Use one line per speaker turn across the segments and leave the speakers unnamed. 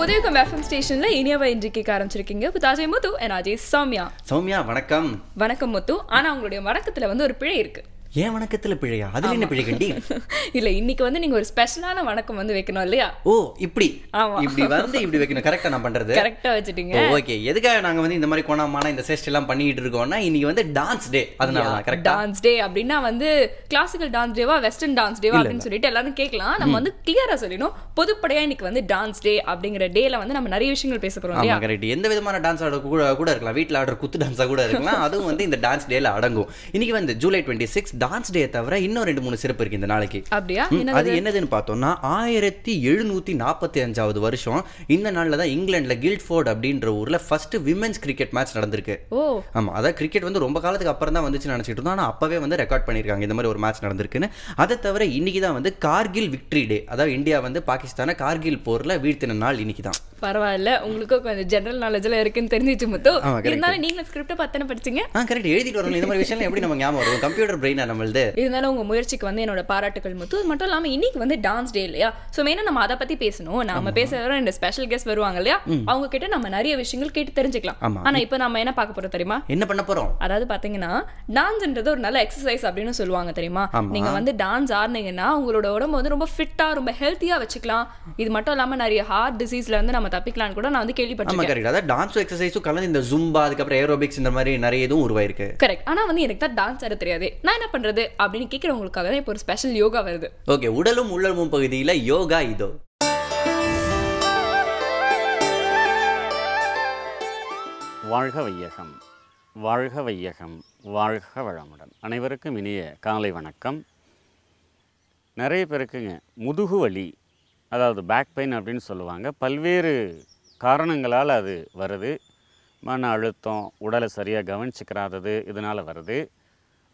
உதயகம் FM ஸ்டேஷன்ல இனியவ இன்றைக்கு ஆரம்பிச்சிருக்கீங்க வித் அஜய் முத்து and அஜய் சௌமியா.
சௌமியா வணக்கம்.
வணக்கம் முத்து. ஆனா உங்களுடைய வணக்கத்துல ஒரு பிழை இருக்கு.
ஏன் வணக்கத்துல பிழையா? அதுல என்ன பிழை கண்டி?
இல்ல, இன்னைக்கு நீங்க ஒரு ஸ்பெஷலான வணக்கம் வைக்கணும் இல்லையா?
ஓ இப்படி இப்படி வைக்கணும். கரெக்டா நான் பண்றது
கரெக்டா வச்சிட்டீங்க.
ஓகே, எதுக்காக நாங்க இந்த மாதிரி கோணமான இந்த செஸ்ட் எல்லாம் பண்ணிட்டு இருக்கோம்னா இன்னைக்கு டான்ஸ் டே. அதனால தான் கரெக்ட்டா
டான்ஸ் டே அப்படினா கிளாசிக்கல் டான்ஸ் டேவா வெஸ்டர்ன் டான்ஸ் டேவா அப்படினு சொல்லிட்டு எல்லாரும் கேட்கலாம். நம்ம கிளியரா சொல்லணும், பொதுப்படையா இன்னைக்கு டான்ஸ் டே அப்படிங்கற டேல நம்ம நிறைய விஷயங்கள் பேச போறோம் இல்லையா?
கரெக்ட். எந்த விதமான டான்ஸ் ஆட கூட இருக்கலாம், வீட்ல ஆடுற குத்து டான்ஸா கூட இருக்கலாம், அதுவும் இந்த டான்ஸ் டேல அடங்கும். இன்னைக்கு ஜூலை 26 டான்ஸ் டே தவிர இன்னும் 2-3 சிறப்பு இருக்கு இந்த நாளைக்கு.
அப்படியா?
அது என்னதுன்னு பார்த்தோம்னா 1745வது வருஷம் இந்த நாள்ல தான் இங்கிலாந்துல கில்ட்ஃபோர்ட் அப்படின்ற ஊர்ல ஃபர்ஸ்ட் விமென்ஸ் கிரிக்கெட் மேட்ச் நடந்திருக்கு. ஆமா, அதாவது கிரிக்கெட் ரொம்ப காலத்துக்கு அப்புறம் தான் வந்துச்சு நினைச்சிட்டு இருந்தோம். ஆனா அப்பவே ரெக்கார்ட் பண்ணிருக்காங்க இந்த மாதிரி ஒரு மேட்ச் நடந்திருக்குன்னு. அதை தவிர இன்னைக்கு தான் கார்கில் விக்டரி டே. அதாவது இந்தியா பாகிஸ்தானை கார்கில் போர்ல வீழ்த்தின நாள் இன்னைக்கு தான்.
பரவாயில்ல, உங்களுக்கு கொஞ்சம் ஜெனரல் நாலேஜ்ல இருக்குன்னு தெரிஞ்சிச்சு முத்து. இருந்தாலும் நீங்க ஸ்கிரிப்ட் பார்த்தன படிச்சீங்க.
கரெக்ட், எழுதிட்டு வரணும். இந்த மாதிரி விஷயம் எப்படி நம்ம ஞாபகம் வரும்? கம்ப்யூட்டர் பிரெயினா நம்மளது.
இருந்தாலும் உங்க முயற்சிக்கு என்னோட பாராட்டுகள் முத்து. அது மட்டும் இல்லாம இன்னைக்கு டான்ஸ் டே இல்லையா? சோ மெயினா நம்ம அதை பத்தி பேசணும். நாம பேச வர இந்த ஸ்பெஷல் கெஸ்ட் வருவாங்க இல்லையா, அவங்க கிட்ட நம்ம நிறைய விஷயங்கள் கேட்டு தெரிஞ்சுக்கலாம். ஆனா இப்போ நம்ம என்ன பார்க்க போறோம் தெரியுமா?
என்ன பண்ண போறோம்?
அதாவது பாத்தீங்கன்னா டான்ஸ்ன்றது ஒரு நல்ல எக்ஸசைஸ் அப்படின்னு சொல்லுவாங்க தெரியுமா? நீங்க டான்ஸ் ஆடுனீங்கன்னா உங்களோட உடம்பு ரொம்ப ஃபிட்டா ரொம்ப ஹெல்த்தியா வச்சுக்கலாம். இது மட்டும் இல்லாம நிறைய ஹார்ட் டிசீஸ்ல நம்ம தப்பிக்கலாம் கூட நான் கேள்விப்பட்டிருக்கேன்.
கரெக்ட். அதாவது டான்ஸ் எக்ஸசைஸும் கலந்து இந்த ஜும்பா அதுக்கப்புறம் ஏரோபிக்ஸ் இந்த மாதிரி நிறைய இதுவும் உருவாயிருக்கு.
கரெக்ட். ஆனா எனக்கு தான் டான்ஸ் ஆட தெரியாது, நான் என்ன பண்றது அப்படின்னு கேக்குறவங்களுக்காக தான் இப்போ ஒரு ஸ்பெஷல் யோகா வருது.
ஓகே, உடலும் உள்ளமும் பகுதியில யோகா இதோ.
வாழ்க வையகம், வாழ்க வையகம், வாழ்க வளமுடன். அனைவருக்கும் இனிய காலை வணக்கம். நிறைய பேருக்குங்க முதுகு வலி, அதாவது பேக் பெயின் அப்படின்னு சொல்லுவாங்க. பல்வேறு காரணங்களால் அது வருது. மன அழுத்தம், உடலை சரியாக கவனிச்சுக்கிறாதது, இதனால் வருது.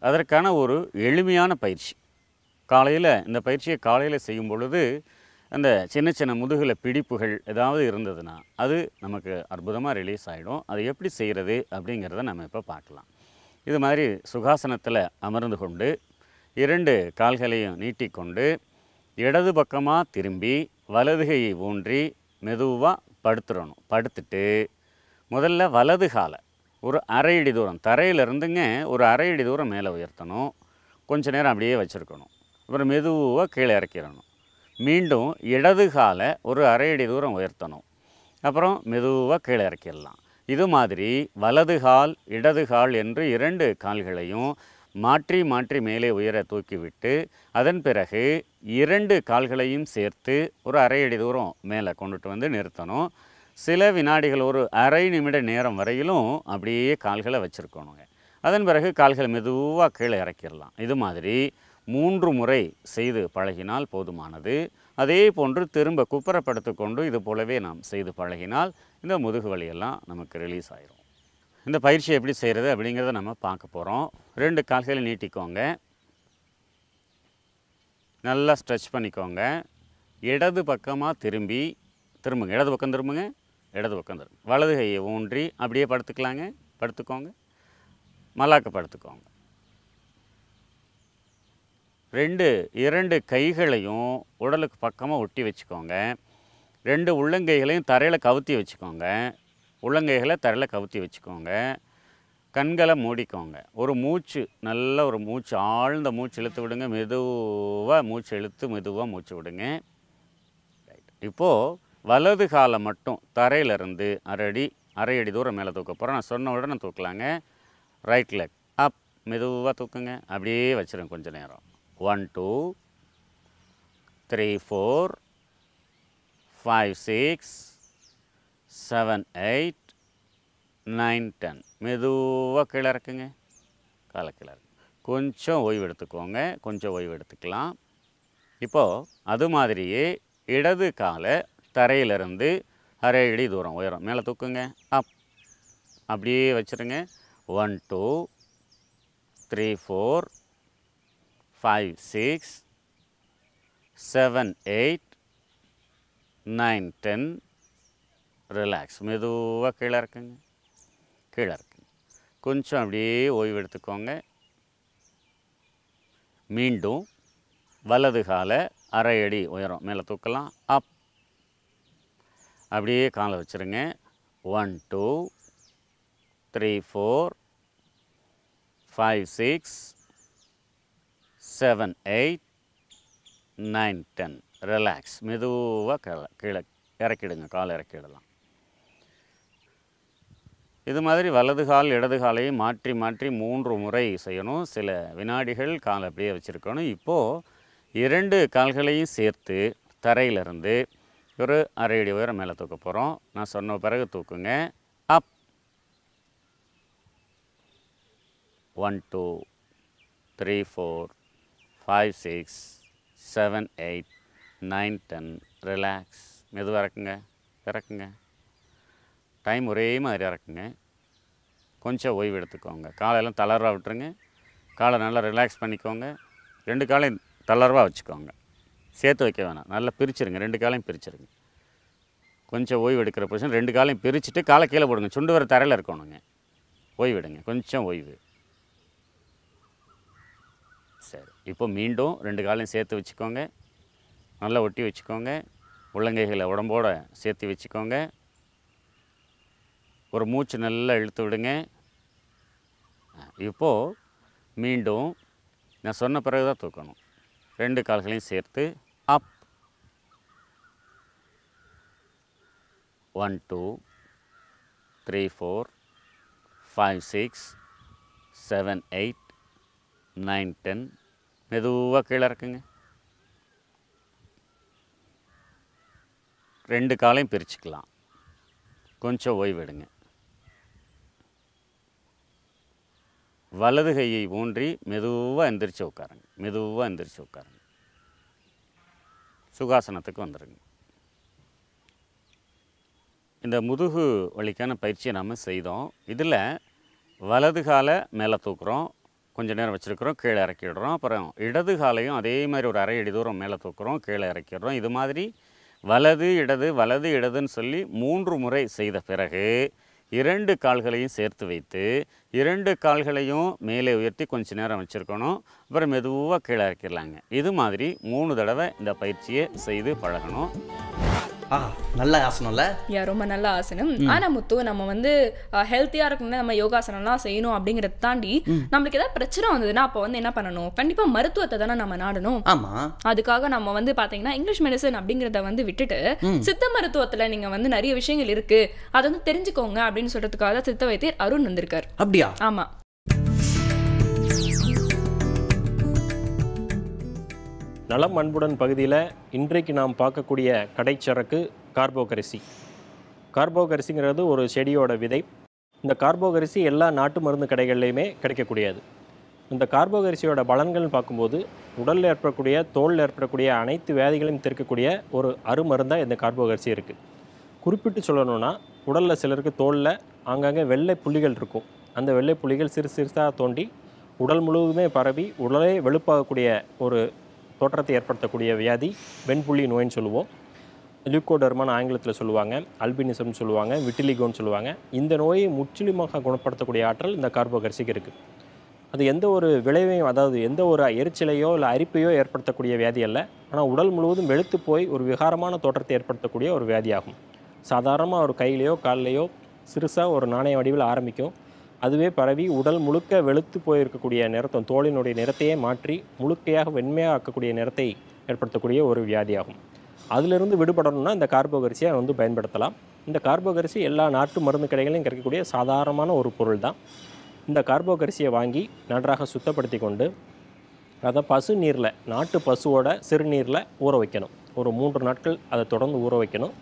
அதற்கான ஒரு எளிமையான பயிற்சி காலையில், இந்த பயிற்சியை காலையில் செய்யும் பொழுது அந்த சின்ன சின்ன முதுகில் பிடிப்புகள் ஏதாவது இருந்ததுன்னா அது நமக்கு அற்புதமாக ரிலீஸ் ஆகிடும். அது எப்படி செய்கிறது அப்படிங்கிறத நம்ம இப்போ பார்க்கலாம். இது மாதிரி சுகாசனத்தில் அமர்ந்து கொண்டு 2 கால்களையும் நீட்டிக்கொண்டு இடது பக்கமாக திரும்பி வலதுகையை ஊன்றி மெதுவாக படுத்துடணும். படுத்துட்டு முதல்ல வலது காலை ஒரு அரை அடி தூரம் தரையிலிருந்துங்க ஒரு அரை அடி தூரம் மேலே உயர்த்தணும். கொஞ்ச நேரம் அப்படியே வச்சுருக்கணும். அப்புறம் மெதுவாக கீழே இறக்கிடணும். மீண்டும் இடது காலை ஒரு அரை அடி தூரம் உயர்த்தணும். அப்புறம் மெதுவாக கீழே இறக்கிடலாம். இது மாதிரி வலது கால் இடது கால் என்று 2 கால்களையும் மாற்றி மாற்றி மேலே உயர தூக்கிவிட்டு அதன் பிறகு 2 கால்களையும் சேர்த்து ஒரு அரை அடி தூரம் மேலே கொண்டுட்டு நிறுத்தணும். சில வினாடிகள், ஒரு அரை நிமிட நேரம் வரையிலும் அப்படியே கால்களை வச்சுருக்கணுங்க. அதன் பிறகு கால்களை மெதுவாக கீழே இறக்கிடலாம். இது மாதிரி 3 முறை செய்து பழகினால் போதுமானது. அதே போன்று திரும்ப குப்புறப்படுத்தி கொண்டு இது போலவே நாம் செய்து பழகினால் இந்த முதுகு வலியெல்லாம் நமக்கு ரிலீஸ் ஆகிரும். இந்த பயிற்சி எப்படி செய்கிறது அப்படிங்கிறத நம்ம பார்க்க போகிறோம். 2 கால்களை நீட்டிக்கோங்க, நல்லா ஸ்ட்ரெச் பண்ணிக்கோங்க. இடது பக்கமாக திரும்புங்க. இடது பக்கம் திரும்புங்க. இடது பக்கம் திரும்புங்க. வலது கையை ஊன்றி அப்படியே படுத்துக்கோங்க. மல்லாக்க படுத்துக்கோங்க. 2 கைகளையும் உடலுக்கு பக்கமாக ஒட்டி வச்சுக்கோங்க. 2 உள்ளங்கைகளையும் தரையில் கவுத்தி வச்சுக்கோங்க. உள்ளங்கைகளை தரையில் கவுத்தி வச்சுக்கோங்க. கண்களை மூடிக்கோங்க. ஒரு மூச்சு, நல்ல ஒரு மூச்சு, ஆழ்ந்த மூச்சு இழுத்து விடுங்க. மெதுவாக மூச்சு இழுத்து மெதுவாக மூச்சு விடுங்க. ரைட். இப்போது வலது காலை மட்டும் தரையிலிருந்து அரை அடி தூரம் மேலே தூக்க போகிறோம். நான் சொன்ன உடனே தூக்கலாங்க. ரைட் லெக் அப், மெதுவாக தூக்குங்க. அப்படியே வச்சுருங்க கொஞ்ச நேரம். 1 2 3 4 5 6 7 8 9 10. மெதுவாக கீழே இறக்குங்க. காலை கீழே இறக்குங்க. கொஞ்சம் ஓய்வு எடுத்துக்கோங்க. கொஞ்சம் ஓய்வு எடுத்துக்கலாம். இப்போது அது மாதிரியே இடது காலை தரையிலிருந்து அரை அடி தூரம் உயரம் மேலே தூக்குங்க. அப், அப்படியே வச்சுருங்க. 1 2 3 4 5 6 7 8 9 10. ரிலாக்ஸ். மெதுவாக கீழே இருக்குங்க. கொஞ்சம் அப்படியே ஓய்வு எடுத்துக்கோங்க. மீண்டும் வலது காலை அரை அடி உயரம் மேலே தூக்கலாம். அப், அப்படியே காலை வச்சுருங்க. 1 2 3 4 5 6 7 8 9 10. ரிலாக்ஸ். மெதுவாக கீழே இறக்கிடுங்க. காலை இறக்கிடலாம். இது மாதிரி வலது கால் இடது காலையும் மாற்றி மாற்றி 3 முறை செய்யணும். சில வினாடிகள் காலை அப்படியே வச்சுருக்கணும். இப்போது 2 கால்களையும் சேர்த்து தரையிலிருந்து ஒரு அரை அடி உயரம் மேலே தூக்க போகிறோம். நான் சொன்ன பிறகு தூக்குங்க. அப். 1 2 3 4 5 6 7 8 9 10. ரிலாக்ஸ். மெதுவாக இறக்குங்க. டைம் ஒரே மாதிரி இறக்குங்க. கொஞ்சம் ஓய்வு எடுத்துக்கோங்க. காலையெல்லாம் தளர்வாக விட்டுருங்க. காலை நல்லா ரிலாக்ஸ் பண்ணிக்கோங்க. 2 காலையும் தளர்வாக வச்சுக்கோங்க. சேர்த்து வைக்க வேணாம். நல்லா பிரிச்சுருங்க. 2 காலையும் பிரிச்சுருங்க. கொஞ்சம் ஓய்வு எடுக்கிற பொசிஷன். 2 காலையும் பிரிச்சுட்டு காலை கீழே போடுங்க. சுண்டு வர தரையில் இருக்கணுங்க. ஓய்வு கொஞ்சம் ஓய்வு. சரி. இப்போ மீண்டும் 2 காலையும் சேர்த்து வச்சுக்கோங்க. நல்லா ஒட்டி வச்சுக்கோங்க. உள்ளங்கைகளை உடம்போடு சேர்த்து வச்சுக்கோங்க. ஒரு மூச்சு நல்லா இழுத்து விடுங்க. இப்போது மீண்டும் நான் சொன்ன பிறகு தான் தூக்கணும். 2 கால்களையும் சேர்த்து அப். 1 2 3 4 5 6 7 8 9 10. மெதுவாக கீழே இறக்குங்க. 2 காலையும் பிரிச்சுக்கலாம். கொஞ்சம் ஓய்வு எடுங்க. வலது கையை ஊன்றி மெதுவாக எந்திரிச்சு உட்காருங்க. சுகாசனத்துக்கு வந்துடுங்க. இந்த முதுகு வலிக்கான பயிற்சியை நாம் செய்தோம். இதில் வலது காலை மேலே தூக்குறோம். கொஞ்சம் நேரம் வச்சுருக்குறோம். கீழே இறக்கிடுறோம். அப்புறம் இடது காலையும் அதே மாதிரி ஒரு அரை அடி தூரம் மேலே தூக்குறோம். கீழே இறக்கிடுறோம். இது மாதிரி வலது இடதுன்னு சொல்லி 3 முறை செய்த பிறகு 2 கால்களையும் சேர்த்து வைத்து 2 கால்களையும் மேலே உயர்த்தி கொஞ்சம் நேரம் வச்சுருக்கணும். அப்புறம் மெதுவாக கீழே இறக்கிடலாங்க. இது மாதிரி 3 தடவை இந்த பயிற்சியை செய்து பழகணும்.
நல்ல ஆசனம்ல.
ரொம்ப நல்ல ஆசனம். ஆனா முத்து, நம்ம வந்து ஹெல்த்தியா இருக்கணும்னா நம்ம யோகாசனம்லாம் செய்யணும் அப்படிங்கறத தாண்டி நம்மளுக்கு ஏதாவது பிரச்சனை வந்ததுன்னா அப்போ வந்து என்ன பண்ணணும்? கண்டிப்பா மருத்துவத்தை தானே நம்ம நாடணும்.
ஆமா.
அதுக்காக நம்ம வந்து பாத்தீங்கன்னா இங்கிலீஷ் மெடிசன் அப்படிங்கறத வந்து விட்டுட்டு சித்த மருத்துவத்துல நீங்க வந்து நிறைய விஷயங்கள் இருக்கு, அதை வந்து தெரிஞ்சுக்கோங்க அப்படின்னு சொல்றதுக்காக சித்த வைத்தியர் அருண் வந்திருக்காரு.
அப்படியா?
ஆமா.
நலம் அன்புடன் பகுதியில் இன்றைக்கு நாம் பார்க்கக்கூடிய கடைச்சரக்கு கார்போகரிசி. கார்போகரிசிங்கிறது ஒரு செடியோட விதை. இந்த கார்போகரிசி எல்லா நாட்டு மருந்து கடைகள்லையுமே கிடைக்கக்கூடியது. இந்த கார்போகரிசியோட பலன்கள்னு பார்க்கும்போது உடலில் ஏற்படக்கூடிய தோலில் ஏற்படக்கூடிய அனைத்து வியாதிகளையும் தீர்க்கக்கூடிய ஒரு அருமருந்தாக இந்த கார்போகரிசி இருக்குது. குறிப்பிட்டு சொல்லணும்னா உடலில் சிலருக்கு தோலில் ஆங்காங்கே வெள்ளை புள்ளிகள் இருக்கும். அந்த வெள்ளை புள்ளிகள் சிறுசாக தோண்டி உடல் முழுவதுமே பரவி உடலே வெளுப்பாகக்கூடிய ஒரு தோற்றத்தை ஏற்படுத்தக்கூடிய வியாதி வெண்புள்ளி நோயின்னு சொல்லுவோம். லியூகோடர்மான்னு ஆங்கிலத்தில் சொல்லுவாங்க, அல்பினிசம்னு சொல்லுவாங்க, விட்டிலிகோன்னு சொல்லுவாங்க. இந்த நோயை முற்றிலுமாக குணப்படுத்தக்கூடிய ஆற்றல் இந்த கார்போகரிசிக்கு இருக்குது. அது எந்த ஒரு விளைவையும், அதாவது எந்த ஒரு எரிச்சலையோ இல்லை அரிப்பையோ ஏற்படுத்தக்கூடிய வியாதி அல்ல. ஆனால் உடல் முழுவதும் வெளுத்து போய் ஒரு விகாரமான தோற்றத்தை ஏற்படுத்தக்கூடிய ஒரு வியாதியாகும். சாதாரணமாக ஒரு கையிலையோ காலிலையோ சிறுசாக ஒரு நாணய வடிவில் ஆரம்பிக்கும். அதுவே பரவி உடல் முழுக்க வெளுத்து போயிருக்கக்கூடிய நிறத்தை, தோலினுடைய நிறத்தையே மாற்றி முழுக்கையாக வெண்மையாக ஆக்கக்கூடிய நிறத்தை ஏற்படுத்தக்கூடிய ஒரு வியாதியாகும். அதிலிருந்து விடுபடணும்னா இந்த கார்போகரிசியை வந்து பயன்படுத்தலாம். இந்த கார்போகரிசி எல்லா நாட்டு மருந்து கடைகளையும் கிடைக்கக்கூடிய சாதாரணமான ஒரு பொருள் தான். இந்த கார்போகரிசியை வாங்கி நன்றாக சுத்தப்படுத்தி கொண்டு அதை பசு நீரில், நாட்டு பசுவோட சிறுநீரில் ஊற வைக்கணும். ஒரு 3 நாட்கள் அதை தொடர்ந்து ஊற வைக்கணும்.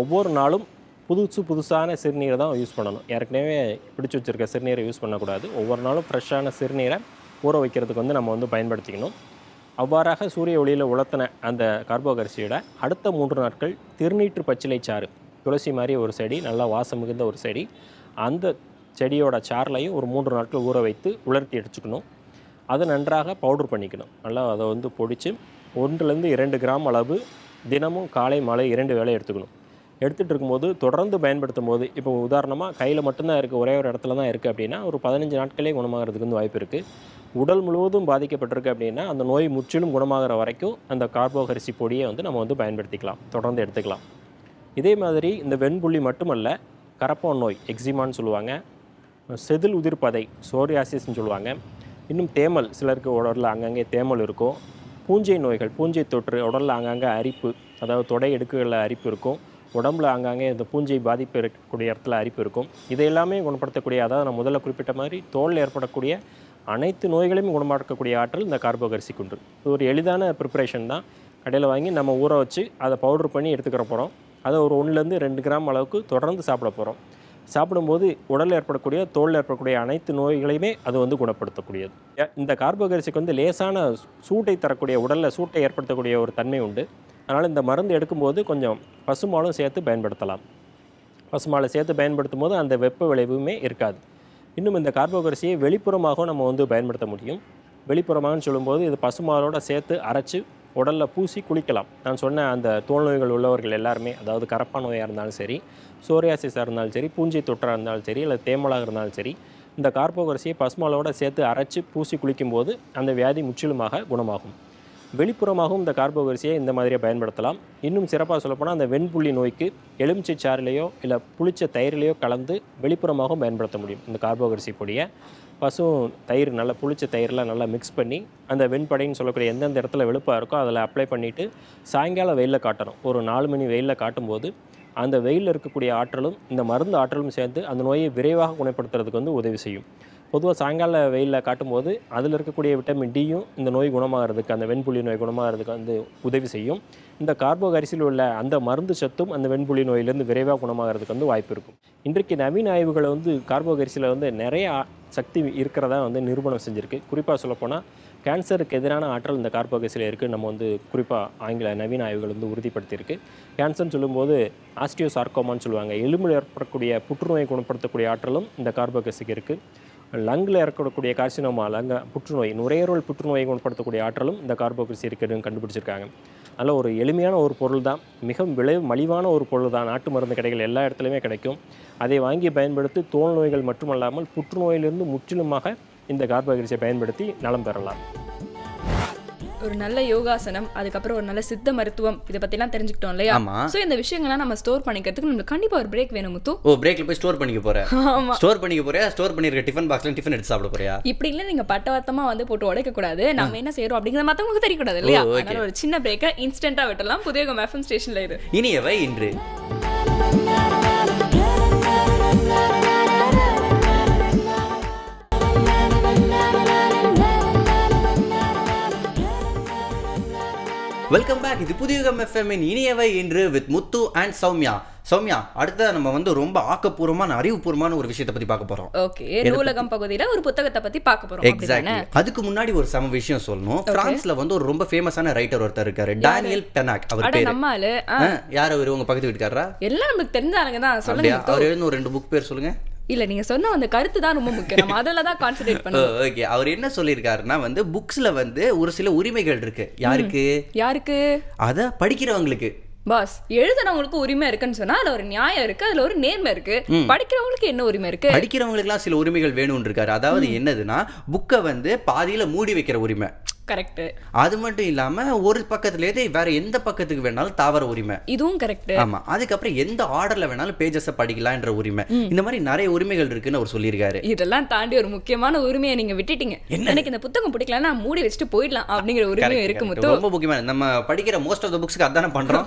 ஒவ்வொரு நாளும் புதுசான சிறுநீரை தான் யூஸ் பண்ணணும். ஏற்கனவே பிடிச்சி வச்சுருக்க சிறுநீரை யூஸ் பண்ணக்கூடாது. ஒவ்வொரு நாளும் ஃப்ரெஷ்ஷான சிறுநீரை ஊற வைக்கிறதுக்கு வந்து நம்ம வந்து பயன்படுத்திக்கணும். அவ்வாறாக சூரிய ஒளியில் உலர்த்தின அந்த கார்போகரிசியோட அடுத்த 3 நாட்கள் திருநீற்று பச்சிலை சாறு, துளசி மாதிரி ஒரு செடி, நல்லா வாசம் மிகுந்த ஒரு செடி, அந்த செடியோட சார்லையும் ஒரு 3 நாட்கள் ஊற வைத்து உலர்த்தி எடுத்துக்கணும். அதை நன்றாக பவுடர் பண்ணிக்கணும். நல்லா அதை வந்து பொடித்து 1லேருந்து 2 கிராம் அளவு தினமும் காலை மாலை 2 வேளை எடுத்துக்கணும். எடுத்துகிட்டு இருக்கும்போது தொடர்ந்து பயன்படுத்தும் போது, இப்போ உதாரணமாக கையில் மட்டும்தான் இருக்குது, ஒரே ஒரு இடத்துல தான் இருக்குது அப்படின்னா ஒரு 15 நாட்களே குணமாகிறதுக்கு வந்து வாய்ப்பு இருக்குது. உடல் முழுவதும் பாதிக்கப்பட்டிருக்கு அப்படின்னா அந்த நோய் முற்றிலும் குணமாகிற வரைக்கும் அந்த கார்போகரிசி பொடியை வந்து நம்ம வந்து பயன்படுத்திக்கலாம், தொடர்ந்து எடுத்துக்கலாம். இதே மாதிரி இந்த வெண்புள்ளி மட்டுமல்ல, கரப்பான் நோய் எக்ஸிமான்னு சொல்லுவாங்க, செதில் உதிர்ப்பதை சோரியாசிஸ்ன்னு சொல்லுவாங்க, இன்னும் தேமல், சிலருக்கு உடலில் அங்கங்கே தேமல் இருக்கும், பூஞ்சை நோய்கள், பூஞ்சை தொற்று, உடலில் அங்கங்கே அரிப்பு, அதாவது தொடை எடுக்குகளில் அரிப்பு இருக்கும், உடம்புல அங்கங்கே இந்த பூஞ்சை பாதிப்பு இருக்கக்கூடிய இடத்துல அரிப்பு இருக்கும். இதையெல்லாமே குணப்படுத்தக்கூடிய, அதாவது நான் முதல்ல குறிப்பிட்ட மாதிரி தோலில் ஏற்படக்கூடிய அனைத்து நோய்களையும் குணமாக்கக்கூடிய ஆற்றல் இந்த கார்போகரிசிக்கு உண்டு. இது ஒரு எளிதான ப்ரிப்பரேஷன் தான். கடையில் வாங்கி நம்ம ஊற வச்சு அதை பவுடர் பண்ணி எடுத்துக்கிற போகிறோம். அதை ஒரு 1லேருந்து 2 கிராம் அளவுக்கு தொடர்ந்து சாப்பிட போகிறோம். சாப்பிடும்போது உடலில் ஏற்படக்கூடிய, தோலில் ஏற்படக்கூடிய அனைத்து நோய்களையுமே அது வந்து குணப்படுத்தக்கூடியது. இந்த கார்போகரிசிக்கு வந்து லேசான சூட்டை தரக்கூடிய, உடலில் சூட்டை ஏற்படுத்தக்கூடிய ஒரு தன்மை உண்டு. அதனால் இந்த மருந்து எடுக்கும்போது கொஞ்சம் பசுமாலும் சேர்த்து பயன்படுத்தலாம். பசுமாலை சேர்த்து பயன்படுத்தும் போது அந்த வெப்ப விளைவுமே இருக்காது. இன்னும் இந்த கார்போகரிசியை வெளிப்புறமாகவும் நம்ம வந்து பயன்படுத்த முடியும். வெளிப்புறமாகனு சொல்லும்போது இது பசுமாலோடு சேர்த்து அரைச்சி உடலில் பூசி குளிக்கலாம். நான் சொன்ன அந்த தோல் நோய்கள் உள்ளவர்கள் எல்லாருமே, அதாவது கரப்பான் நோயாக இருந்தாலும் சரி, சோரியாசிஸாக இருந்தாலும் சரி, பூஞ்சை தொற்றாக இருந்தாலும் சரி, இல்லை தேமலாக இருந்தாலும் சரி, இந்த கார்போகரிசியை பசுமாலோடு சேர்த்து அரைச்சி பூசி குளிக்கும்போது அந்த வியாதி முற்றிலுமாக குணமாகும். வெளிப்புறமாகவும் இந்த கார்போகரிசியை இந்த மாதிரியே பயன்படுத்தலாம். இன்னும் சிறப்பாக சொல்லப்போனால் அந்த வெண்புள்ளி நோய்க்கு எலுமிச்சை சாறிலையோ இல்லை புளிச்ச தயிரிலையோ கலந்து வெளிப்புறமாகவும் பயன்படுத்த முடியும். இந்த கார்போகரிசி பொடியை தயிர், நல்லா புளிச்ச தயிரெலாம் நல்லா மிக்ஸ் பண்ணி அந்த வெண்படைன்னு சொல்லக்கூடிய எந்தெந்த இடத்துல வெளுப்பாக இருக்கோ அதில் அப்ளை பண்ணிவிட்டு சாயங்காலம் வெயிலில் காட்டணும். ஒரு 4 மணி வெயிலில் காட்டும்போது அந்த வெயிலில் இருக்கக்கூடிய ஆற்றலும் இந்த மருந்து ஆற்றலும் சேர்ந்து அந்த நோயை விரைவாக குணப்படுத்துறதுக்கு வந்து உதவி செய்யும். பொதுவாக சாயங்கால வெயிலில் காட்டும்போது அதில் இருக்கக்கூடிய விட்டமின் டியும் இந்த நோய் குணமாகிறதுக்கு, அந்த வெண்புள்ளி நோய் குணமாகிறதுக்கு வந்து உதவி செய்யும். இந்த கார்போகரிசியில் உள்ள அந்த மருந்து சத்தும் அந்த வெண்புள்ளி நோயிலேருந்து விரைவாக குணமாகிறதுக்கு வந்து வாய்ப்பு இருக்கும். இன்றைக்கு நவீன ஆய்வுகளை வந்து கார்போகரிசியில் வந்து நிறைய சக்தி இருக்கிறதா வந்து நிரூபணம் செஞ்சுருக்கு. குறிப்பாக சொல்லப்போனால் கேன்சருக்கு எதிரான ஆற்றல் இந்த கார்போகரிசியில் இருக்குது. நம்ம வந்து குறிப்பாக ஆங்கில நவீன ஆய்வுகள் வந்து உறுதிப்படுத்தியிருக்கு. கேன்சர்னு சொல்லும்போது ஆஸ்டியோசார்கோமான்னு சொல்லுவாங்க, எலும்பில் ஏற்படக்கூடிய புற்றுநோயை குணப்படுத்தக்கூடிய ஆற்றலும் இந்த கார்போகரிசிக்கு இருக்குது. லங்கில் ஏற்படக்கூடிய கார்சினோமா, புற்றுநோய், நுரையீரல் புற்றுநோயை குணப்படுத்தக்கூடிய ஆற்றலும் இந்த கார்போகரிசி இருக்குதுன்னு கண்டுபிடிச்சிருக்காங்க. அதில் ஒரு எளிமையான ஒரு பொருள் தான், மிக மலிவான ஒரு பொருள் தான். நாட்டு மருந்து கடைகள் எல்லா இடத்துலையுமே கிடைக்கும். அதை வாங்கி பயன்படுத்தி தோல் நோய்கள் மட்டுமல்லாமல் புற்றுநோயிலிருந்து முற்றிலுமாக இந்த கார்போகரிசியை பயன்படுத்தி நலம் பெறலாம்.
ஒரு நல்ல யோகாசனம், அதுக்கப்புறம் ஒரு நல்ல சித்த மருத்துவம், இதை பத்திலாம் தெரிஞ்சுக்கிட்டோம் இல்லையா? சோ இந்த விஷயங்கள்லாம் நம்ம ஸ்டோர் பண்ணிக்கிறதுக்கு நமக்கு கண்டிப்பா ஒரு பிரேக் வேணும் முத்து.
பிரேக்ல போய் ஸ்டோர் பண்ணிக்க போறேன். ஸ்டோர் பண்ணிக்க போறியா? ஸ்டோர் பண்ணிருக்க டிஃபன் பாக்ஸ்ல டிஃபன் எடுத்து சாப்பிட போறியா? இப்படி
இல்ல, நீங்க பட்டவத்தமா வந்து போட்டு உடைக்க கூடாது. நம்ம என்ன செய்யறோம் அப்படிங்கறது மத்தவங்களுக்கு தெரிய கூடாது இல்லையா? அதனால ஒரு சின்ன பிரேக்க இன்ஸ்டன்ட்டா விட்டலாம். புதிய எஃப்எம் ஸ்டேஷன்ல இது
இனியவை இன்று. Welcome back. இது புதிய எஃப்எம் இனியவை இன்று வித் முத்து அண்ட் சௌமியா. சௌமியா, அடுத்தது நம்ம வந்து ரொம்ப ஆக்கப்பூர்வமான, அறிவுபூர்வமான ஒரு விஷயத்தை பத்தி பார்க்க போறோம்.
ஓகே, நூலகம் பகுதியில ஒரு புத்தகத்தை பத்தி பார்க்க போறோம்.
எக்ஸாக்ட்லி. அதுக்கு முன்னாடி ஒரு சம விஷயம் சொல்லணும். பிரான்ஸ்ல வந்து ஒரு ரொம்ப ஃபேமஸான ரைட்டர் ஒருத்தர் இருக்காரு, டேனியல் பெனாக். அவர் பேரு
நம்மால
யார்? அவரு உங்க பக்கத்து வீட்டுக்காரரா?
எல்லாம் நமக்கு தெரிஞ்சாங்க தான். சொல்லுங்க.
அவர் எழுதின ஒரு 2 புக் பேர் சொல்லுங்க.
இல்ல, நீங்க சொன்ன அந்த கருத்து தான் ரொம்ப முக்கியம். நம்ம அதல தான் கான்சென்ட்ரேட் பண்ணுவோம்.
ஓகே, அவர் என்ன சொல்லிருக்காருன்னா வந்து புக்ஸ்ல வந்து ஒரு சில உரிமைகள் இருக்கு. யாருக்கு? அத படிக்கிறவங்களுக்கு.
பாஸ், எழுதுறவங்களுக்கு உரிமை இருக்குன்னு சொன்னா அதுல ஒரு நியாயம் இருக்கு, அதுல ஒரு நேர்மை இருக்கு. படிக்கிறவங்களுக்கு என்ன உரிமை இருக்கு?
படிக்கிறவங்களுக்கு எல்லாம் சில உரிமைகள் வேணும்னு இருக்காரு. அதாவது என்னதுன்னா, புக்கை வந்து பாதியில மூடி வைக்கிற உரிமை.
கரெக்ட்.
அது மட்டும் இல்லாம ஒரு பக்கத்துலயே வேற எந்த பக்கத்துக்கு வேணாலும் தாவர உரிமை.
இதுவும் கரெக்ட்.
ஆமா. அதுக்கப்புறம் எந்த ஆர்டர்ல வேணாலும் பேஜஸ் படிக்கலாம்ன்ற உரிமை. இந்த மாதிரி நிறைய உரிமைகள் இருக்குன்னு அவர் சொல்லியிருக்காரு.
இதெல்லாம் தாண்டி ஒரு முக்கியமான உரிமையை நீங்க விட்டுட்டீங்க. எனக்கு இந்த புத்தகம் பிடிக்கலன்னா மூடி வச்சுட்டு போயிடலாம் அப்படிங்கிற உரிமை இருக்கு முத்து.
ரொம்ப முக்கியமான, நம்ம படிக்கிற மோஸ்ட் ஆஃப் த புக்ஸ்க்கு அதானே பண்றோம்.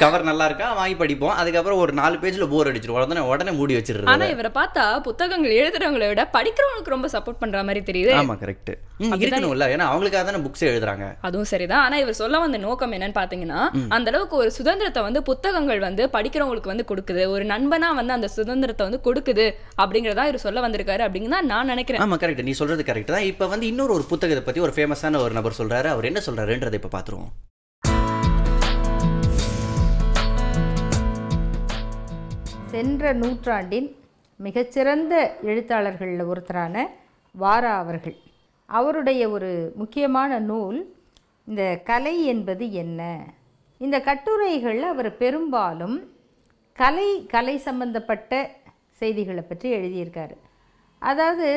கவர் நல்லா இருக்கா வாங்கி படிப்போம், அதுக்கப்புறம் ஒரு 4 பேஜ்ல போர் அடிச்சிரும், உடனே மூடி வச்சிருக்கோம்.
ஆனா இவரை பார்த்தா புத்தகங்கள் எழுதுறவங்களை விட படிக்கிறவங்களுக்கு ரொம்ப சப்போர்ட் பண்ற மாதிரி தெரியுது.
ஆமா, கரெக்ட். இருக்கணும்ல, ஏன்னா அவங்களுக்காக தானே புக்ஸ் எழுதுறாங்க.
அதுவும் சரிதான். ஆனா இவர் சொல்ல வந்த நோக்கம் என்னன்னு பாத்தீங்கன்னா, அந்த அளவுக்கு ஒரு சுதந்திரத்தை வந்து புத்தகங்கள் வந்து படிக்கிறவங்களுக்கு வந்து கொடுக்குது, ஒரு நண்பனா வந்து அந்த சுதந்திரத்தை வந்து கொடுக்குது அப்படிங்கறதா இவர் சொல்ல வந்திருக்காரு அப்படிங்கறத நான் நினைக்கிறேன்.
ஆமா, கரெக்ட். நீ சொல்றது கரெக்ட் தான். இப்ப வந்து இன்னொரு ஒரு புத்தகத்தை பத்தி ஒரு ஃபேமஸான ஒரு நபர் சொல்றாரு. அவர் என்ன சொல்றாருன்றதை இப்ப பாத்துருவோம்.
சென்ற நூற்றாண்டின் மிகச்சிறந்த எழுத்தாளர்களில் ஒருத்தரான வாரா அவர்கள், அவருடைய ஒரு முக்கியமான நூல் இந்த கலை என்பது என்ன. இந்த கட்டுரைகளில் அவர் பெரும்பாலும் கலை சம்பந்தப்பட்ட செய்திகளை பற்றி எழுதியிருக்காரு. அதாவது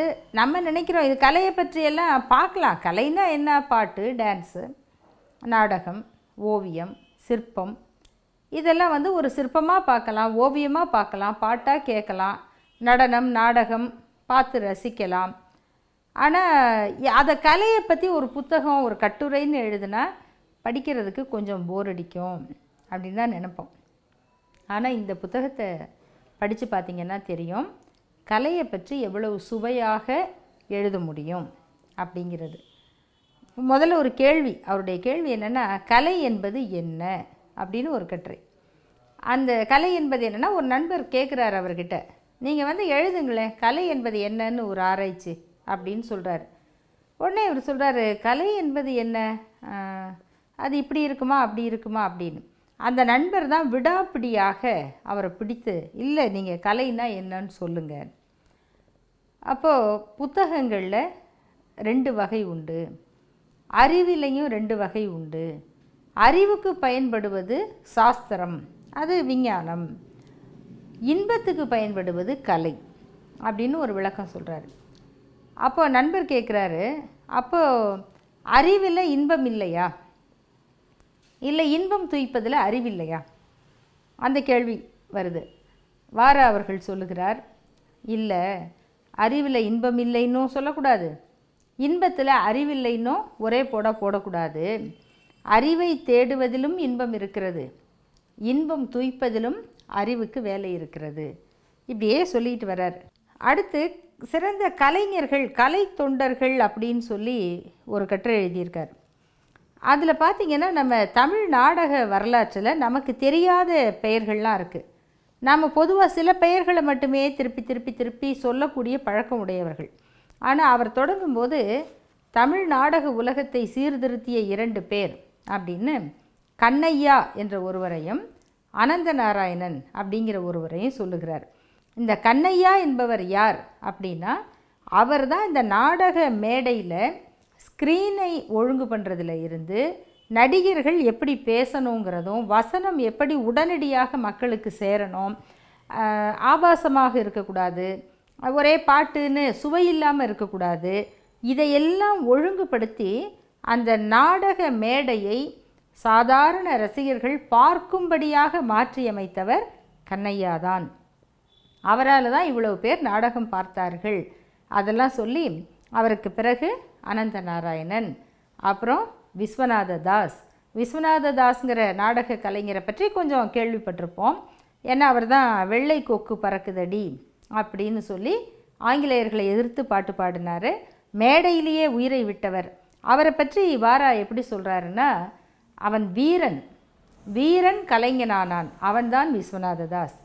நம்ம நினைக்கிறோம் இது கலையை பற்றியெல்லாம் பார்க்கலாம், கலைன்னா என்ன, பாட்டு, டான்ஸு, நாடகம், ஓவியம், சிற்பம், இதெல்லாம் வந்து ஒரு சிற்பமாக பார்க்கலாம், ஓவியமாக பார்க்கலாம், பாட்டாக கேட்கலாம், நடனம் நாடகம் பார்த்து ரசிக்கலாம். ஆனால் அதை கலையை பற்றி ஒரு புத்தகம் ஒரு கட்டுரைன்னு எழுதுனா படிக்கிறதுக்கு கொஞ்சம் போர் அடிக்கும் அப்படின்னு தான் நினைப்போம். ஆனால் இந்த புத்தகத்தை படித்து பார்த்திங்கன்னா தெரியும் கலையை பற்றி எவ்வளவு சுவையாக எழுத முடியும் அப்படிங்கிறது. முதல்ல ஒரு கேள்வி, அவருடைய கேள்வி என்னென்னா கலை என்பது என்ன அப்படின்னு ஒரு கட்டுரை. அந்த கலை என்பது என்னென்னா ஒரு நண்பர் கேட்குறாரு அவர்கிட்ட, நீங்கள் வந்து எழுதுங்களேன் கலை என்பது என்னன்னு ஒரு ஆராய்ச்சி அப்படின்னு சொல்கிறார். உடனே இவர் சொல்கிறாரு கலை என்பது என்ன, அது இப்படி இருக்குமா அப்படி இருக்குமா அப்படின்னு. அந்த நண்பர் தான் விடாப்பிடியாக அவரை பிடித்து இல்லை நீங்கள் கலைன்னா என்னன்னு சொல்லுங்கள். அப்போது புத்தகங்களில் 2 வகை உண்டு, அறிவிலையும் 2 வகை உண்டு. அறிவுக்கு பயன்படுவது சாஸ்திரம், அது விஞ்ஞானம். இன்பத்துக்கு பயன்படுவது கலை அப்படின்னு ஒரு விளக்கம் சொல்கிறாரு. அப்போ நண்பர் கேட்குறாரு, அப்போது அறிவில் இன்பம் இல்லையா, இல்லை இன்பம் துய்ப்பதில் அறிவில்லையா, அந்த கேள்வி வருது. வாரா அவர்கள் சொல்லுகிறார், இல்லை அறிவில் இன்பம் இல்லைன்னும் சொல்லக்கூடாது, இன்பத்தில் அறிவில்லைன்னும் ஒரே போடக்கூடாது. அறிவை தேடுவதிலும் இன்பம் இருக்கிறது, இன்பம் துய்ப்பதிலும் அறிவுக்கு வேலை இருக்கிறது. இப்படியே சொல்லிட்டு வர்றார். அடுத்து சிறந்த கலைஞர்கள், கலை தொண்டர்கள் அப்படின்னு சொல்லி ஒரு கட்டுரை எழுதியிருக்கார். அதில் பார்த்திங்கன்னா நம்ம தமிழ் நாடக வரலாற்றில் நமக்கு தெரியாத பெயர்கள்லாம் இருக்குது. நாம் பொதுவாக சில பெயர்களை மட்டுமே திருப்பி திருப்பி திருப்பி சொல்லக்கூடிய பழக்கம் உடையவர்கள். ஆனால் அவர் தொடங்கும்போது தமிழ் நாடக உலகத்தை சீர்திருத்திய 2 பேர் அப்படின்னு கண்ணையா என்ற ஒருவரையும் அனந்த நாராயணன் அப்படிங்கிற ஒருவரையும் சொல்லுகிறார். இந்த கண்ணையா என்பவர் யார் அப்படின்னா அவர் தான் இந்த நாடக மேடையில் ஸ்க்ரீனை ஒழுங்கு பண்ணுறதுல இருந்து நடிகர்கள் எப்படி பேசணுங்கிறதும் வசனம் எப்படி உடனடியாக மக்களுக்கு சேரணும், ஆபாசமாக இருக்கக்கூடாது, ஒரே பாட்டுன்னு சுவையில்லாமல் இருக்கக்கூடாது, இதையெல்லாம் ஒழுங்குபடுத்தி அந்த நாடக மேடையை சாதாரண ரசிகர்கள் பார்க்கும்படியாக மாற்றியமைத்தவர் கண்ணையாதான். அவரால் தான் இவ்வளவு பேர் நாடகம் பார்த்தார்கள். அதெல்லாம் சொல்லி அவருக்கு பிறகு அனந்த நாராயணன், அப்புறம் விஸ்வநாத தாஸ். விஸ்வநாத தாஸ்ங்கிற நாடக கலைஞரை பற்றி கொஞ்சம் கேள்விப்பட்டிருப்போம். ஏன்னா அவர் தான் வெள்ளை கொக்கு பறக்குதடி அப்படின்னு சொல்லி ஆங்கிலேயர்களை எதிர்த்து பாட்டு பாடினார், மேடையிலேயே உயிரை விட்டவர். அவரை பற்றி வாரா எப்படி சொல்கிறாருன்னா, அவன் வீரன், வீரன் கலைஞனானான், அவன்தான் விஸ்வநாத தாஸ்.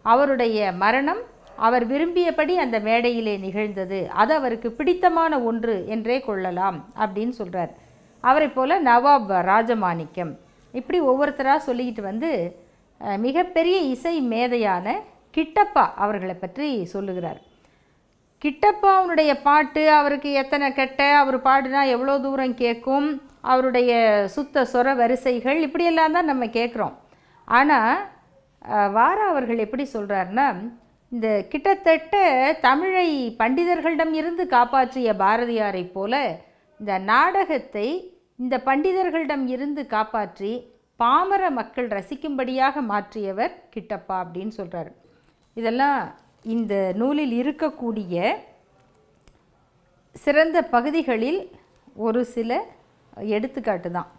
அவருடைய மரணம் அவர் விரும்பியபடி அந்த மேடையிலே நிகழ்ந்தது, அது அவருக்கு பிடித்தமான ஒன்று என்றே கொள்ளலாம் அப்படின்னு சொல்கிறார். அவரை போல் நவாப் ராஜமாணிக்கம், இப்படி ஒவ்வொருத்தராக சொல்லிக்கிட்டு வந்து மிகப்பெரிய இசை மேதையான கிட்டப்பா அவர்களை பற்றி சொல்லுகிறார். கிட்டப்பாவுடைய பாட்டு அவருக்கு எத்தனை கெட்ட, அவர் பாடுனா எவ்வளோ தூரம் கேட்கும், அவருடைய சுத்த சொர வரிசைகள் இப்படியெல்லாம் தான் நம்ம கேட்குறோம். ஆனால் வாரா அவர்கள் எப்படி சொல்கிறாருன்னா, இந்த கிட்டத்தட்ட தமிழை பண்டிதர்களிடம் இருந்து காப்பாற்றிய பாரதியாரை போல இந்த நாடகத்தை இந்த பண்டிதர்களிடம் இருந்து காப்பாற்றி பாமர மக்கள் ரசிக்கும்படியாக மாற்றியவர் கிட்டப்பா அப்படின்னு சொல்கிறார். இதெல்லாம் இந்த நூலில் இருக்கக்கூடிய சிறந்த பகுதிகளில் ஒரு சில எடுத்துக்காட்டு தான்.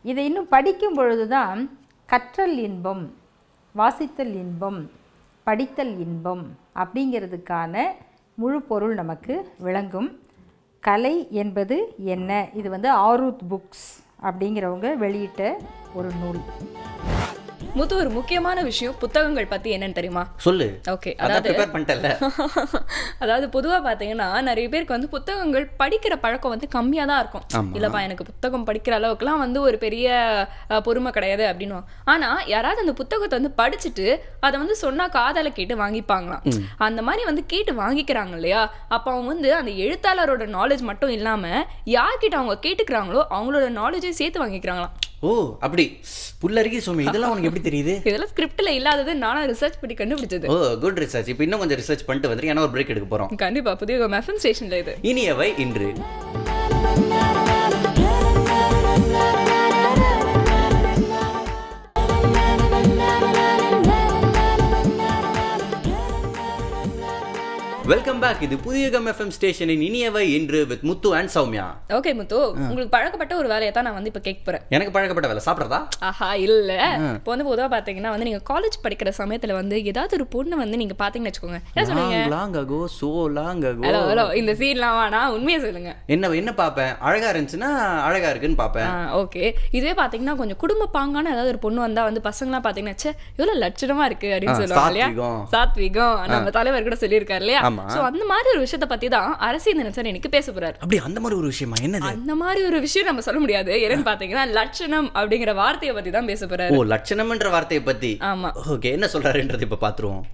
இதை இன்னும் படிக்கும் பொழுது தான் கற்றல் இன்பம், வாசித்தல் இன்பம், படித்தல் இன்பம் அப்படிங்கிறதுக்கான முழு பொருள் நமக்கு விளங்கும். கலை என்பது என்ன, இது வந்து ஆரூத் புக்ஸ் அப்படிங்கிறவங்க வெளியிட்ட ஒரு நூல்.
முத்து, ஒரு முக்கியமான விஷயம் புத்தகங்கள் பத்தி என்னன்னு தெரியுமா?
சொல்லு.
ஓகே, அதாவது பொதுவா பாத்தீங்கன்னா நிறைய பேருக்கு வந்து புத்தகங்கள் படிக்கிற பழக்கம் வந்து கம்மியா தான் இருக்கும். இல்லப்பா எனக்கு புத்தகம் படிக்கிற அளவுக்குலாம் வந்து ஒரு பெரிய பொறுமை கிடையாது அப்படின்னு. ஆனா யாராவது அந்த புத்தகத்தை வந்து படிச்சுட்டு அதை வந்து சொன்னா காதால கேட்டு வாங்கிப்பாங்களாம். அந்த மாதிரி வந்து கேட்டு வாங்கிக்கிறாங்க இல்லையா, அப்ப அவங்க வந்து அந்த எழுத்தாளரோட நாலேஜ் மட்டும் இல்லாம யார்கிட்ட அவங்க கேட்டுக்கிறாங்களோ அவங்களோட நாலேஜையும் சேர்த்து வாங்கிக்கிறாங்களாம்.
ஓ அப்படி புல்லரிக்கி சுமி, இதெல்லாம் உனக்கு எப்படி தெரியுது?
இதெல்லாம் ஸ்கிரிப்ட்ல இல்லாதது நானும் ரிசர்ச் பண்ணி கண்டுபிடிச்சது.
ஓ குட் ரிசர்ச். இப்போ இன்னும் கொஞ்சம் ரிசர்ச் பண்ணிட்டு வந்து ஏன்னா ஒரு பிரேக் எடுக்க போறோம்.
கண்டிப்பா புதிய எஃப்எம் ஸ்டேஷன்ல இது
இனியவை இன்று. Welcome back. இது புதிய எஃப்எம் ஸ்டேஷனின் இனியவை இன்று with Muthu and Soumya.
Okay Muthu, உங்களுக்கு பழக்கப்பட்ட ஒரு வேலையை தான் நான் வந்து இப்போ கேட்க போறேன்.
எனக்கு பழக்கப்பட்ட வேலை சாப்பிட்றதா?
ஆஹா இல்ல. இப்போ வந்து பொதுவாக பார்த்தீங்கன்னா வந்து நீங்க காலேஜ் படிக்கிற சமயத்துல வந்து ஏதாவது ஒரு பொண்ணு வந்து நீங்க பாத்தீங்கன்னு வச்சுக்கோங்க, என்ன சொல்லுங்க? Long ago so long ago. Hello hello, இந்த சீன்லாம் வேணா, உண்மையை சொல்லுங்க.
என்ன பார்ப்பேன்? அழகா இருந்துச்சுன்னா அழகா இருக்குன்னு பார்ப்பேன்.
ஓகே. இதுவே பாத்தீங்கன்னா கொஞ்சம் குடும்ப பாங்கான ஏதாவது ஒரு பொண்ணு வந்தா வந்து பசங்களாம் பாத்தீங்கன்னா ச்சே இவ்வளவு லட்சணமா இருக்கு அப்படின்னு சொல்லுவாங்க இல்லையா? சாத்விகம் நம்ம தலைவர் கூட சொல்லியிருக்காரு இல்லையா? சோ அந்த மாதிரி ஒரு விஷயத்தை பத்தி தான் அரசியல் சார் எனக்கு பேச போறாரு.
அப்படி அந்த மாதிரி ஒரு விஷயமா? என்னது
அந்த மாதிரி ஒரு விஷயம்? நம்ம சொல்ல முடியாது. என்னன்னு பாத்தீங்கன்னா லட்சணம் அப்படிங்கிற வார்த்தையை பத்தி தான் பேச போறாரு.
ஓ, லட்சணம்ன்ற வார்த்தையை பத்தி.
ஆமா.
ஓகே, என்ன சொல்றாருன்றது இப்ப பாத்துருவோம்.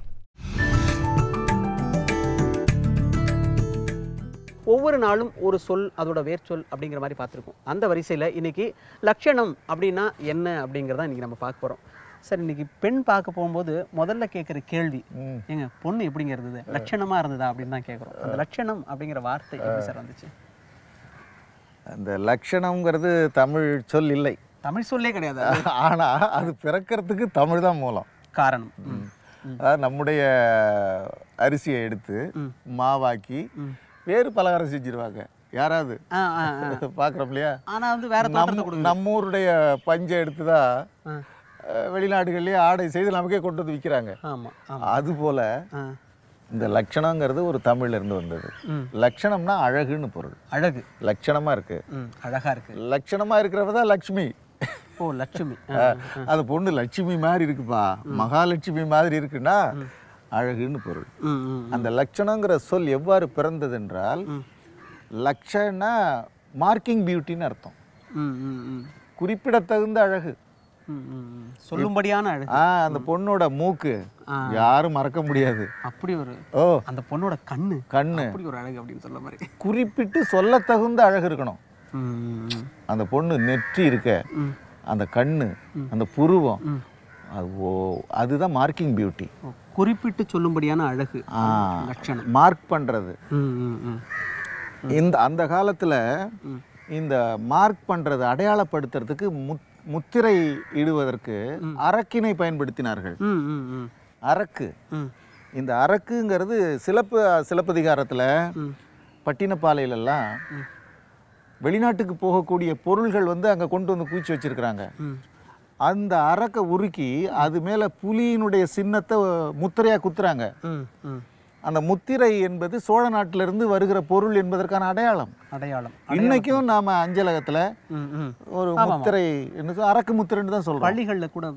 ஒவ்வொரு நாளும் ஒரு சொல், அதோட வேர் சொல் அப்படிங்கிற மாதிரி பார்த்துருக்கோம். அந்த வரிசையில் இன்னைக்கு லட்சணம் அப்படின்னா என்ன அப்படிங்கிறத இன்னைக்கு நம்ம பார்க்க போகிறோம். சார், இன்னைக்கு பெண் பார்க்க போகும்போது முதல்ல கேட்குற கேள்வி, ஏங்க பொண்ணு எப்படிங்க இருந்தது, லட்சணமாக இருந்ததா அப்படின்னு தான் கேட்குறோம். அந்த லட்சணம் அப்படிங்கிற வார்த்தை எப்படி சார் வந்துச்சு?
அந்த லட்சணம்ங்கிறது தமிழ் சொல் இல்லை,
தமிழ் சொல்லே கிடையாது.
ஆனால் அது பிறக்கிறதுக்கு தமிழ் தான் மூலம் காரணம். அதாவது நம்முடைய அரிசியை எடுத்து மாவாக்கி வேறு பலகாரம் செஞ்சிருவாங்க யாராவது பார்க்குறோம் இல்லையா?
ஆனால் வந்து வேற
நம்ம ஊருடைய பஞ்சை எடுத்து தான் வெளிநாடுகள்லேயே ஆடை செய்து நமக்கே கொண்டு வந்து விற்கிறாங்க. அதுபோல் இந்த லட்சணங்கிறது ஒரு தமிழ்ல இருந்து வந்தது. லட்சணம்னா அழகுன்னு பொருள். அழகு லட்சணமாக இருக்கு, அழகாக இருக்கு. லட்சணமாக இருக்கிறவ தான் லக்ஷ்மி.
ஓ, லட்சுமி.
அது பொண்ணு லட்சுமி மாதிரி இருக்குப்பா, மகாலட்சுமி மாதிரி இருக்குன்னா அழகுன்னு பொருள். அந்த லட்சணங்கிற சொல் எவ்வாறு பிறந்தது என்றால், லட்சணா மார்க்கிங் பியூட்டின்னு அர்த்தம், குறிப்பிடத்தகுந்த அழகு,
சொல்லும்படியான அழகு.
அந்த பொண்ணோட மூக்கு யாரும் மறக்க முடியாது.
அப்படி ஒரு அந்த பொண்ணோட கண்ணு அப்படி ஒரு அழகு அப்படின்னு சொல்ல மாதிரி
குறிப்பிட்டு சொல்ல தகுந்த அழகு இருக்கணும். அந்த பொண்ணு நெற்றி இருக்க, அந்த கண்ணு, அந்த புருவம், அதுதான் மார்க்கிங் பியூட்டி.
குறிப்பிட்டு சொல்லும்படியான அழகு, லட்சணம், மார்க் பண்றது.
அந்த காலத்துல இந்த மார்க் பண்றது, அடையாளப்படுத்துறதுக்கு முத்திரை இடுவதற்கு அரக்கினை பயன்படுத்தினார்கள். அரக்கு, இந்த அரக்குங்கிறது சிலப்பதிகாரத்துல பட்டினப்பாலையிலெல்லாம் வெளிநாட்டுக்கு போகக்கூடிய பொருள்கள் வந்து அங்க கொண்டு வந்து குவிச்சு வச்சிருக்கிறாங்க. அந்த அரக்கை உருக்கி அது மேல புலியினுடைய சின்னத்தை முத்திரையா குத்துறாங்க. அந்த முத்திரை என்பது சோழ நாட்டிலிருந்து வருகிற பொருள் என்பதற்கான அடையாளம். இன்னைக்கும் நாம அஞ்சலகத்துல ஒரு முத்திரை அரக்கு முத்திரைன்னு தான் சொல்றோம்.
பள்ளிகள்ல கூட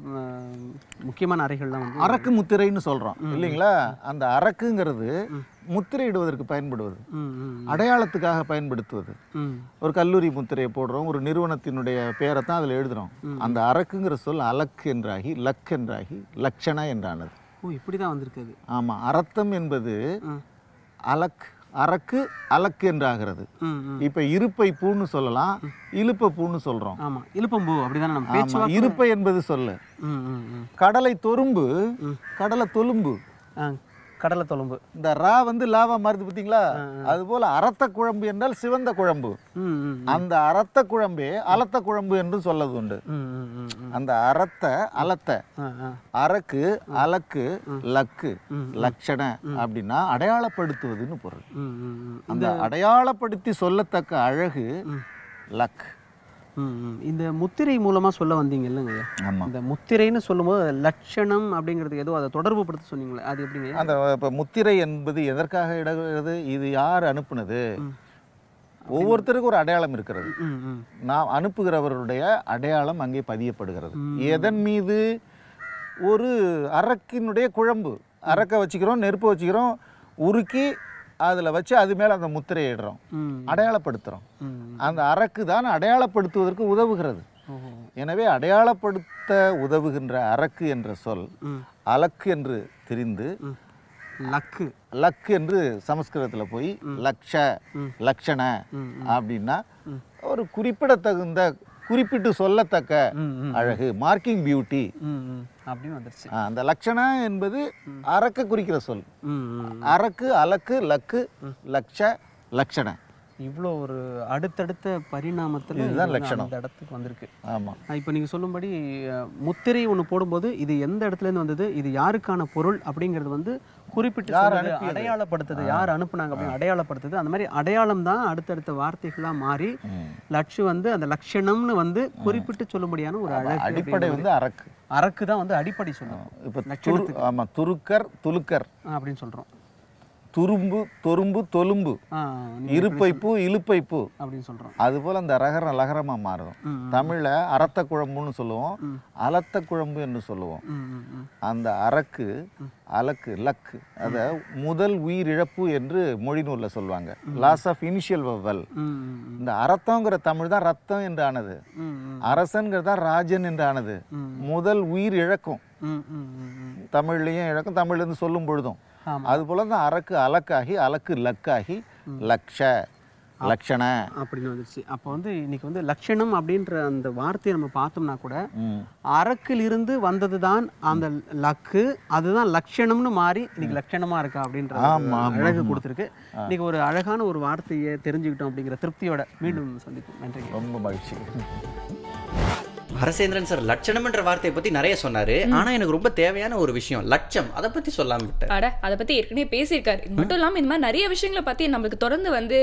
முக்கியமான அறைகள்லாம்
அரக்கு முத்திரைன்னு சொல்றோம் இல்லைங்களா? அந்த அரக்குங்கிறது முத்திரை இடுவதற்கு பயன்படுவது, அடையாளத்துக்காக பயன்படுத்துவது. ஒரு கல்லூரி முத்திரையை போடுறோம், ஒரு நிறுவனத்தினுடைய பேரை தான் அதில் எழுதுறோம். அந்த அரக்குங்கிற சொல் அலக்கு என்றாகி லக் என்றாகி லட்சணா என்றானது.
இப்படிதான் வந்திருக்குது.
ஆமா, அரத்தம் என்பது அலக், அரக்கு அலக்கு என்றாகிறது. இப்ப இருப்பை பூன்னு சொல்லலாம், இழுப்ப பூன்னு சொல்றோம்.
ஆமா, இழுப்பம்பூ அப்படிதானே நம்ம பேச்சு.
இருப்பை என்பது சொல்லு. கடலை தொரும்பு, கடலை தொலும்பு,
கடலை தொலும்பு.
இந்த ரா வந்து லாவா மாறுது பார்த்தீங்களா? அது போல அரத்த குழம்பு என்றால் சிவந்த குழம்பு. அந்த அரத்த குழம்பே அலத்த குழம்பு என்று சொல்லது உண்டு. அந்த அரத்த அலத்த, அரக்கு அலக்கு லக்கு லட்சண அப்படின்னா அடையாளப்படுத்துவதுன்னு பொருள். அந்த அடையாளப்படுத்தி சொல்லத்தக்க அழகு லக்.
இந்த முத்திரை மூலமா சொல்ல வந்தீங்க இல்லைங்க? இந்த முத்திரைன்னு சொல்லும்போது லட்சணம் அப்படிங்கிறது ஏதோ அதை தொடர்பு படுத்த சொன்னீங்களே, அது எப்படிங்க?
அந்த இப்போ முத்திரை என்பது எதற்காக இடகிறது, இது யார் அனுப்புனது? ஒவ்வொருத்தருக்கும் ஒரு அடையாளம் இருக்கிறது. நாம் அனுப்புகிறவருடைய அடையாளம் அங்கே பதியப்படுகிறது. எதன் மீது? ஒரு அரக்கினுடைய குழம்பு, அரக்கை வச்சுக்கிறோம், நெருப்பு வச்சுக்கிறோம், உருக்கி அதில் வச்சு அது மேலே அந்த முத்திரையை இடுறோம், அடையாளப்படுத்துகிறோம். அந்த அரக்கு தான் அடையாளப்படுத்துவதற்கு உதவுகிறது. எனவே அடையாளப்படுத்த உதவுகின்ற அரக்கு என்ற சொல் அலக்கு என்று தெரிந்து
லக்கு,
லக்கு என்று சமஸ்கிருதத்தில் போய் லக்ஷ லக்ஷண அப்படின்னா ஒரு குறிப்பிடத்தகுந்த, குறிப்பிட்டு சொல்லத்தக்க அழகு, மார்க்கிங் பியூட்டி
அப்படின்னு வந்துருச்சு.
அந்த லட்சணா என்பது அரக்க குறிக்கிற சொல். அரக்கு அலக்கு லக்கு லக்ஷ லட்சண.
இவ்வளோ ஒரு அடுத்தடுத்த பரிணாமத்தில்
இதுதான் லட்சணம்.
அந்த இடத்துக்கு வந்திருக்கு.
ஆமாம்.
இப்போ நீங்கள் சொல்லும்படி முத்திரை ஒன்று போடும்போது இது எந்த இடத்துலேருந்து வந்தது, இது யாருக்கான பொருள் அப்படிங்கிறது வந்து குறிப்பிட்டு அடையாளப்படுத்துது, யார் அனுப்புனாங்க அப்படின்னு அடையாளப்படுத்துது. அந்த மாதிரி அடையாளம் தான் அடுத்தடுத்த வார்த்தைகளாக மாறி லட்சு வந்து அந்த லட்சணம்னு வந்து குறிப்பிட்டு சொல்லும்படியான ஒரு அழகு.
அடிப்படை வந்து அரக்கு.
அரக்கு தான் வந்து அடிப்படை சொல்லுவோம்.
இப்போ ஆமாம், துருக்கர் துலுக்கர்
அப்படின்னு சொல்கிறோம்.
துரும்பு தொரும்பு தொலும்பு, இருப்பைப்பு இழுப்பைப்பு அப்படின்னு சொல்கிறோம். அதுபோல் அந்த ரகரம் லகரமாக மாறும். தமிழில் அரத்த குழம்புன்னு சொல்லுவோம், அலத்த குழம்பு என்று சொல்லுவோம். அந்த அரக்கு அலக்கு லக்கு அதை முதல் உயிரிழப்பு என்று மொழி நூலில் சொல்லுவாங்க, லாஸ் ஆஃப் இனிஷியல் வவல். இந்த அரத்தங்கிற தமிழ் தான் ரத்தம் என்று ஆனது, அரசன்கிறது தான் ராஜன் என்று ஆனது. முதல் உயிர் இழக்கும் தமிழ்லையும் இழக்கும், தமிழ்லேருந்து சொல்லும் பொழுதும். அதுபோல தான் அரக்கு அலக்காகி அலக்கு லக்காகி லக்ஷ லக்ஷண
அப்படின்னு வந்துருச்சு. அப்போ வந்து இன்னைக்கு வந்து லட்சணம் அப்படின்ற அந்த வார்த்தையை நம்ம பார்த்தோம்னா கூட அரக்கில் இருந்து வந்தது தான் அந்த லக்கு, அதுதான் லட்சணம்னு மாறி இன்னைக்கு லட்சணமா இருக்கா அப்படின்ற அழகு கொடுத்துருக்கு. இன்னைக்கு ஒரு அழகான ஒரு வார்த்தையை தெரிஞ்சுக்கிட்டோம் அப்படிங்கிற திருப்தியோட மீண்டும் சந்திப்போம். நன்றி,
ரொம்ப மகிழ்ச்சி.
ஹரசேந்திரன் சார் லட்சணம்ன்ற வார்த்தையை பத்தி நிறைய சொன்னாரு. ஆனா எனக்கு ரொம்ப தேவையான ஒரு விஷயம் லட்சம், அதை பத்தி சொல்லாம விட்டார்.
அதை பத்தி ஏற்கனவே பேசியிருக்காரு. இது மட்டும் இல்லாம இந்த மாதிரி நிறைய விஷயங்களை பத்தி நம்மளுக்கு தொடர்ந்து வந்து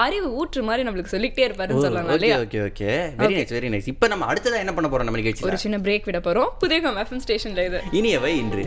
அறிவு ஊற்று மாதிரி நம்மளுக்கு சொல்லிக்கிட்டே இருப்பாருன்னு சொல்லலாம்.
Okay okay, very nice very nice. இப்போ நம்ம அடுத்ததா என்ன பண்ண போறோம் நம்ம நிகழ்ச்சி?
ஒரு சின்ன பிரேக் விட போறோம். புதிய FM ஸ்டேஷன்ல இது
இனியவை இன்று.